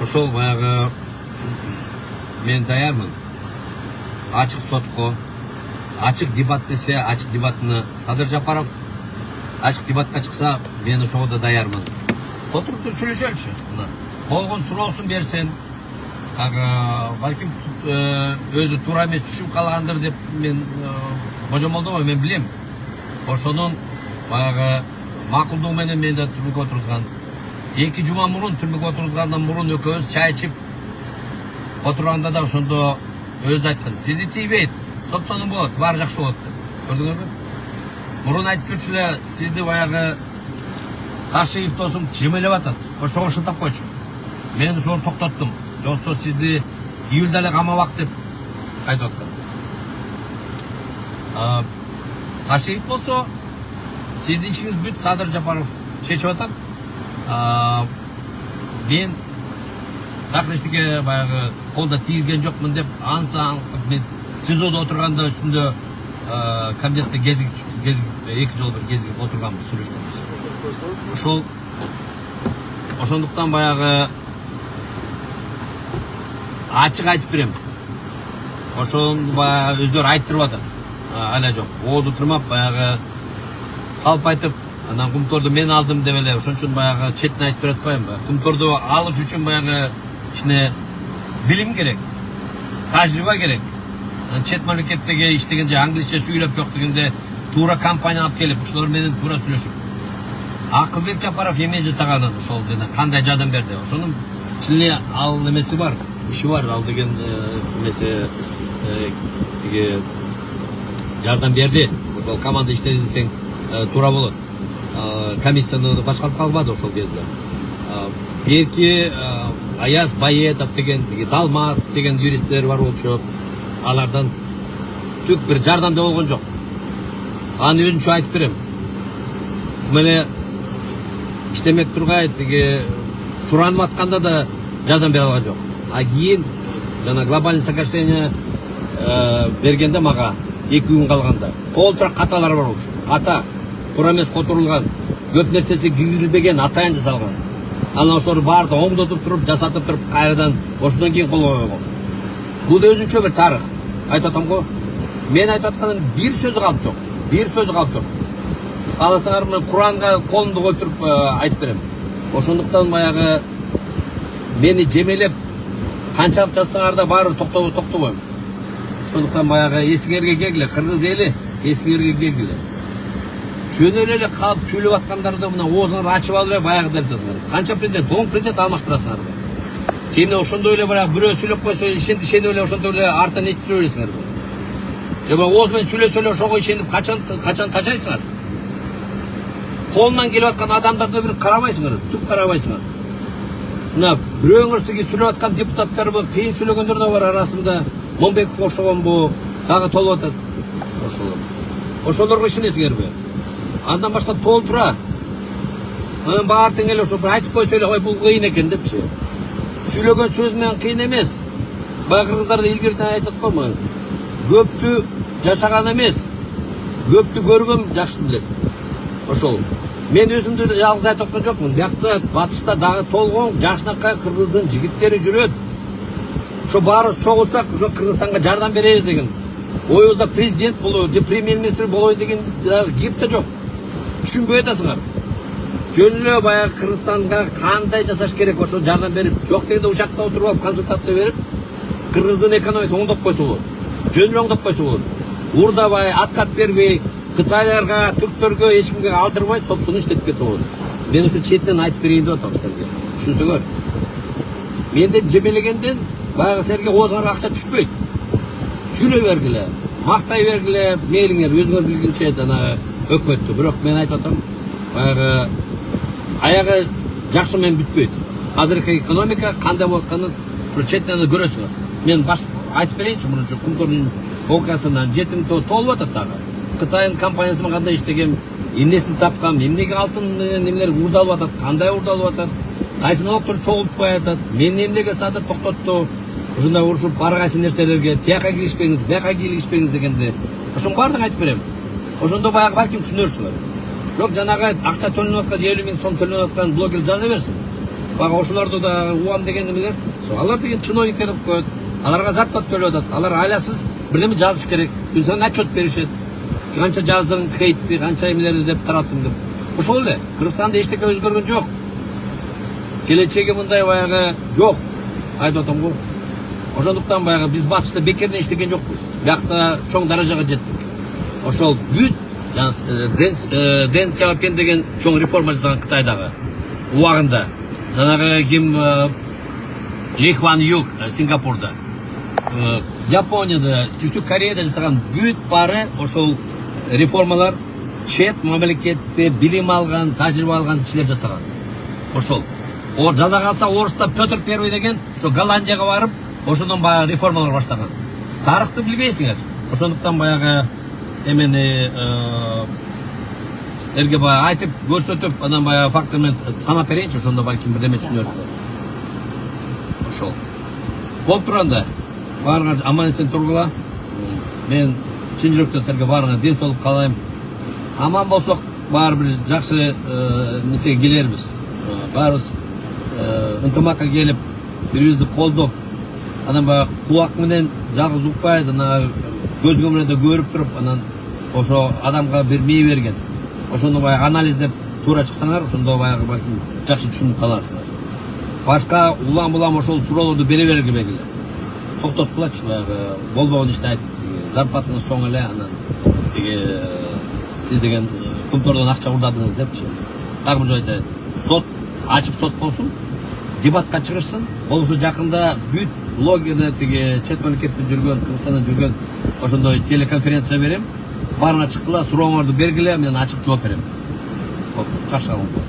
ошол баягы мен даярмын. Ачык сотко, ачык дебат десе, ачык дебатны Садыр Жапаров ачык дебатка чыкса, мен ошого да даярмын. Отуруп сүйлөшөлүчү. Болгон суроосун берсен, балким өзү туура эмес түшүп калгандыр деп мен божомолдобойм, мен билем. Ошонун баягы макулдугу менен мени да түрмөгө отургузган. 2 жума мурун түрмөгө отургузгандан мурун экөөбүз чай ичип отурганда да ошондо өзү да айткан. Сизди тийбейт, сот-сонун болот, баары жакшы болот деп. Көрдүңөрбү? Мурун айтып жүрчү эле сизди баягы Кашиев досум жемелеп атат. Ошого шылтап койчу. Мен ошону токтоттум. Жоксо сизди июлда эле камабак деп айтып аткан. Кашиев болсо сиздин ишиңиз бүт, Садыр Жапаров чечип атат. Мен так эчтеке баягы колдо тийгизген жокмун деп анса мен СИЗОдо отурганда үстүндө комитетте кезип 2 жолу бир кезип отурганбыз, сүйлөшкөнбүз. Ошондуктан баягы ачык айтып берем. Ошону баягы өздөрү айттырып атат. Ана жок. Оду турмап баягы калп айтып, анан Кумторду мен алдым деп эле, ошон үчүн баягы четин айтып бере атпайм. Кумторду алыш үчүн баягы ичине билим керек, тажрыйба керек. Чет мамлекеттеги иштегенде англисче сүйлөп жок дегенде туура компания алып келип, ушулар менен туура сүйлөшүп. Акылбек Жапаров эмне жасаган ошол жана кандай жардам берди? Ошонун чынлы ал немеси бар, иши бар, ал деген эмеси тиги жардам берди. Ошол команда иштеди десең туура болот. Комиссияны башкарып калбады ошол кезде. Берки Аяз Баетов деген, Далматов деген юристтер бар болчу. Алардан түк бир жардам да болгон жок. Аны өзүнчө айтып берем. Мына иштемек тургай тиги суранып атканда да жардам бере алган жок. Кийин жана глобальный соглашение бергенде мага 2 күн калганда толтура каталар бар болчу. Ката туура эмес которулган, көп нерсеси киргизилбеген, атайын жасалган. Анан ошолор баарды оңдотуп туруп, жасатып туруп, кайрадан ошондон кийин колго койгон. Бул да өзүнчө бир тарых. Айтып атам го. Мен айтып атканым бир сөзү калып жок. Бир сөзү калып жок. Кааласаңар мен Куранга колумду коюп туруп айтып берем. Ошондуктан баягы мени жемелеп канчалык жазсаңар да баары токтобойм. Ошондуктан баягы эсиңерге келгиле, кыргыз эли эсиңерге келгиле. Жөн эле калып сүйлөп аткандарды мына оозуңарды ачып алып эле баягыда айтасыңар. Канча президент, 10 президент алмаштырасыңар. Сени ошондой эле баягы бирөө сүйлөп койсо, ишенип эле ошондой эле артынан эчтире бересиңер. Же баягы ооз менен сүйлөсө эле ошого ишенип качан тажайсыңар. Колунан келип аткан адамдарды бир карабайсыңар, түк карабайсыңар. Мына бирөөңөр тиги сүйлөп аткан депутаттарбы, кыйын сүйлөгөндөр да бар арасында. Момбеков ошогонбу, дагы толуп атат. Ошолорго ишенесиңерби? Андан башка толтура. Анан баары тең эле ошо бир айтып койсо эле, ой бул кыйын экен депчи. Сүйлөгөн сөз менен кыйын эмес. Баягы кыргыздарда илгертен айтып коймо. Көптү жашаган эмес, көптү көргөн жакшы билет. Ошол. Мен өзүмдү жалгыз айтып аткан жокмун. Биякта батышта дагы толгон жакшынакай кыргыздын жигиттери жүрөт. Ошо баарыбыз чогулсак, ошо Кыргызстанга жардам беребиз деген. Оюбузда президент болобу, же премьер-министр болобу деген кеп да жок. Түшүнбөй атасыңар. Жөн эле баягы Кыргызстанга кандай жасаш керек, ошо жардам берип, жок дегенде учакта отуруп алып консультация берип, Кыргыздын экономикасын оңдоп койсо болот. Жөн эле оңдоп койсо болот. Урдабай, откат бербей, Кытайларга, түрктөргө, эч кимге алдырбай, собственно иштеп кетсе болот. Мен ушу четинен айтып берейин деп атам силерге. Түшүнсөңөр. Менде жемелегенден баягы силерге оозуңарга акча түшпөйт. Сүйлөй бергиле, мактай бергиле, мейлиңер өзүңөр билгенче жана өкмөттү. Бирок мен айтып атам, баягы аягы жакшы менен бүтпөйт. Азыркы экономика кандай болуп атканын ушу четинен көрөсүңөр. Мен баш айтып берейинчи, мурунчу Кумтордун окуясынан 7 миң толуп атат дагы. Кытайдын компаниясы кандай иштеген, эмнесин тапкан, эмнеге алтын немелер урдалып атат, кандай урдалып атат, кайсы налогтор чогултпай атат, мен эмнеге Садыр токтотту, ушундай урушуп ар кайсы нерселерге тияка киришпеңиз, бияка киришпеңиз дегенде, ошонун баардыгын айтып берем. Ошондо баягы балким түшүнөрсүңөр. Бирок жанагы акча төлөнүп аткан 50 миң сом төлөнүп аткан блогер жаза берсин. Бага ошолорду да уам деген эмелер. Алар деген чиновниктер деп коет. Аларга зарплата төлөп атат. Алар айласыз бирдеме жазыш керек. Күн сайын отчет беришет. Канча жаздың, хейтти, канча эмелерди деп тараттым деп. Ошол эле. Кыргызстанда эчтеке өзгөргөн жок. Келечеги мындай баягы жок. Айтып атам го. Ошондуктан баягы биз батышта бекерден иштеген жокпуз. Биякта чоң даражага жеттик. Ошол бүт Дэн Сяопин деген чоң реформа жасаган Кытайдагы убагында. Жанагы ким Ли Куан Ю Сингапурда, Японияда, Түштүк Кореяда жасаган бүт бары ошол реформалар чет мамлекетте билим алган, тажрыйба алган кишилер жасаган. Ошол. Жада калса орусда Петр Первый деген ошо Голландияга барып, ошондон баягы реформалар баштаган. Тарыхты билбейсиңер. Ошондуктан баягы эмени эрге баягы айтып көрсөтүп, анан баягы факты менен санап берейинчи, ошондо балким бирдеме түшүнөрсүз. Ошол. Болуп турганда баарыңар аман эсен тургула. Мен чын жүрөктөн силерге баарыңар ден соолук каалайм. Аман болсок баары бир жакшы несеге келербиз. Баарыбыз ынтымакка келип, бирибизди колдоп, анан баягы кулак менен жалгыз укпай, анан көзгө менен да көрүп туруп, анан ошо адамга бир мээ берген. Ошону баягы анализдеп туура чыксаңар, ошондо баягы балким жакшы түшүнүп каларсыңар. Башка улам ошол суроолорду бере бергиле белгиле. Токтоткулачы баягы болбогон ишти айтып, зарплатаңыз чоң эле, анан сиз деген кумтордон акча урдадыңыз депчи. Дагы бир жолу айтайын. Сот ачык сот болсун, дебатка чыгышсын. Болбосо жакында бүт блогерлер чет мамлекетте жүргөн, Кыргызстанда жүргөн ошондой телеконференция берем. Баарына чыккыла, сурооңорду бергиле, мен ачык жооп берем. Жакшы калыңыздар.